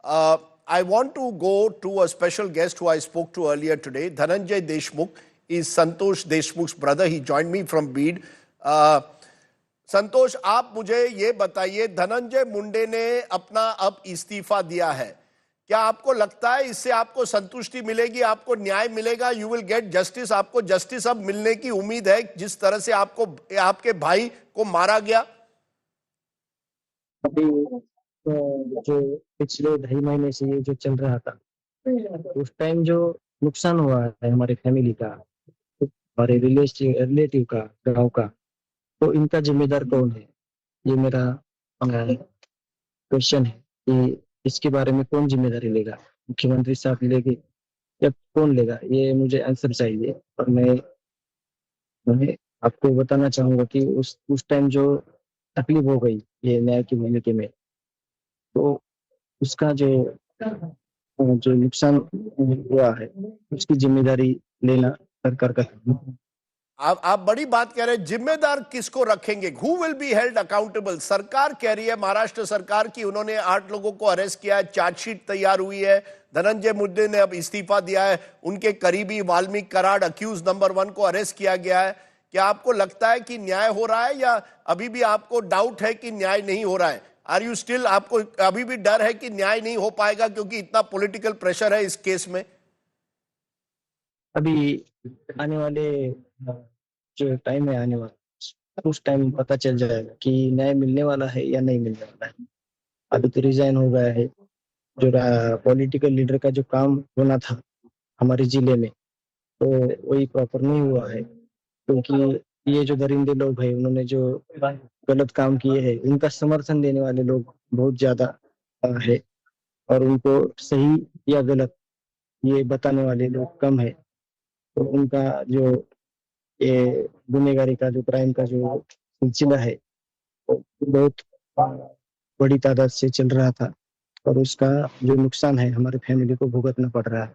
I want to go to a special guest who I spoke to earlier today. Dhananjay Deshmukh is Santosh Deshmukh's brother. He joined me from Bid. संतोष, आप मुझे ये बताइए, धनंजय मुंडे ने अपना अब इस्तीफा दिया है, क्या आपको लगता है इससे आपको संतुष्टि मिलेगी, आपको न्याय मिलेगा, यू विल गेट जस्टिस, आपको जस्टिस अब मिलने की उम्मीद है जिस तरह से आपको आपके भाई को मारा गया? अभी जो पिछले 2.5 महीने से ये जो चल रहा था, उस टाइम जो नुकसान हुआ है हमारे फैमिली का, हमारे रिलेटिव का, गांव का, तो इनका जिम्मेदार कौन है? ये मेरा क्वेश्चन है कि इसके बारे में कौन जिम्मेदारी लेगा? मुख्यमंत्री साहब लेंगे या कौन लेगा? ये मुझे आंसर चाहिए। और मैं आपको बताना चाहूंगा कि उस टाइम जो तकलीफ हो गई ये न्याय की भूमिका में, तो उसका जो नुकसान हुआ है उसकी जिम्मेदारी लेना सरकार का है। आप बड़ी बात कह रहे हैं, जिम्मेदार किसको रखेंगे? Who will be held accountable? सरकार कह रही है, महाराष्ट्र सरकार की, उन्होंने 8 लोगों को अरेस्ट किया है, चार्जशीट तैयार हुई है, धनंजय मुंडे ने अब इस्तीफा दिया है, उनके करीबी वाल्मीकि कराड अक्यूज नंबर 1 को अरेस्ट किया गया है। क्या आपको लगता है कि न्याय हो रहा है या अभी भी आपको डाउट है कि न्याय नहीं हो रहा है? आर यू स्टिल, आपको अभी भी डर है कि न्याय नहीं हो पाएगा क्योंकि इतना पॉलिटिकल प्रेशर है इस केस में? अभी आने वाले जो टाइम है, आने वाला उस टाइम पता चल जाएगा कि न्याय मिलने वाला है या नहीं मिलने वाला है। अभी तो रिजाइन हो गया है, जो पॉलिटिकल लीडर का जो काम होना था हमारे जिले में, तो वही प्रॉपर नहीं हुआ है, क्योंकि ये जो दरिंदे लोग हैं, उन्होंने जो गलत काम किए हैं, उनका समर्थन देने वाले लोग बहुत ज्यादा है, और उनको सही या गलत ये बताने वाले लोग कम है। तो उनका जो ये गुनहगारी का, जो क्राइम का जो सिलसिला है, वो बहुत बड़ी तादाद से चल रहा था, और उसका जो नुकसान है हमारे फैमिली को भुगतना पड़ रहा है।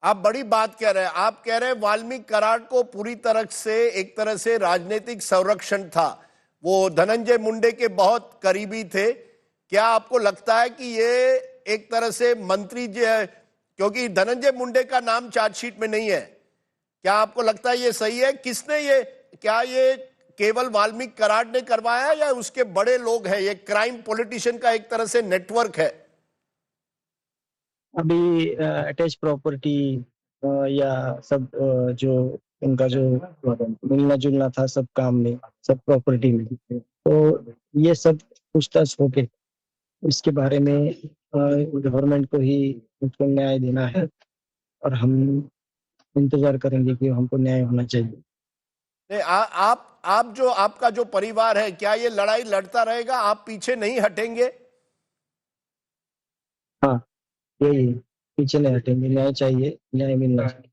आप बड़ी बात कह रहे हैं, आप कह रहे हैं वाल्मीकि कराड को पूरी तरह से, एक तरह से राजनीतिक संरक्षण था, वो धनंजय मुंडे के बहुत करीबी थे। क्या आपको लगता है कि ये एक तरह से मंत्री जो है, क्योंकि धनंजय मुंडे का नाम चार्जशीट में नहीं है, क्या आपको लगता है ये सही है? किसने ये, क्या ये केवल वाल्मीकि कराड ने करवाया या उसके बड़े लोग हैं? ये क्राइम पॉलिटिशियन का एक तरह से नेटवर्क है। अभी अटैच प्रॉपर्टी या सब जो उनका जो मिलना जुलना था सब काम में, सब प्रॉपर्टी में, तो ये सब पूछताछ होके इसके बारे में गवर्नमेंट को ही उसको न्याय देना है, और हम इंतजार करेंगे कि हमको न्याय होना चाहिए। नहीं, आप जो, आपका जो परिवार है, क्या ये लड़ाई लड़ता रहेगा? आप पीछे नहीं हटेंगे? हाँ, यही पीछे नहीं हटेंगे, न्याय चाहिए, न्याय मिलना चाहिए।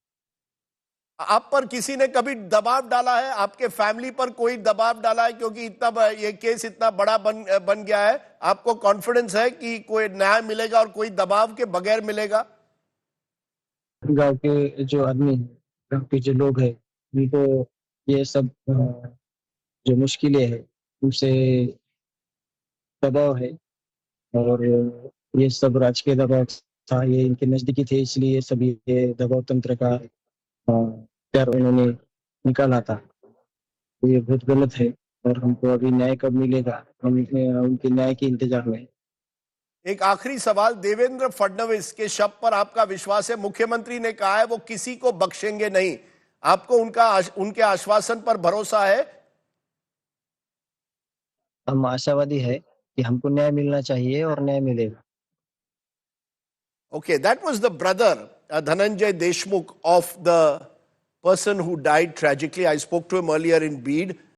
आप पर किसी ने कभी दबाव डाला है? आपके फैमिली पर कोई दबाव डाला है? क्योंकि इतना ये केस इतना बड़ा बन गया है, आपको कॉन्फिडेंस है कि कोई न्याय मिलेगा और कोई दबाव के बगैर मिलेगा? गांव के जो आदमी, गांव के जो लोग हैं, उनको ये सब जो मुश्किलें हैं उनसे दबाव है, और ये सब राजकीय दबाव था, ये इनके नजदीकी थे, इसलिए सभी ये दबाव तंत्र का प्यार उन्होंने निकाला था। तो ये बहुत गलत है, और हमको अभी न्याय कब मिलेगा, हम उनके न्याय के इंतजार में। एक आखिरी सवाल, देवेंद्र फडणवीस के शब्द पर आपका विश्वास है? मुख्यमंत्री ने कहा है वो किसी को बख्शेंगे नहीं, आपको उनके आश्वासन पर भरोसा है? हम आशावादी है कि हमको न्याय मिलना चाहिए और न्याय मिलेगा। Okay, that was the brother, Dhananjay Deshmukh, of the person who died tragically. I spoke to him earlier in Bid.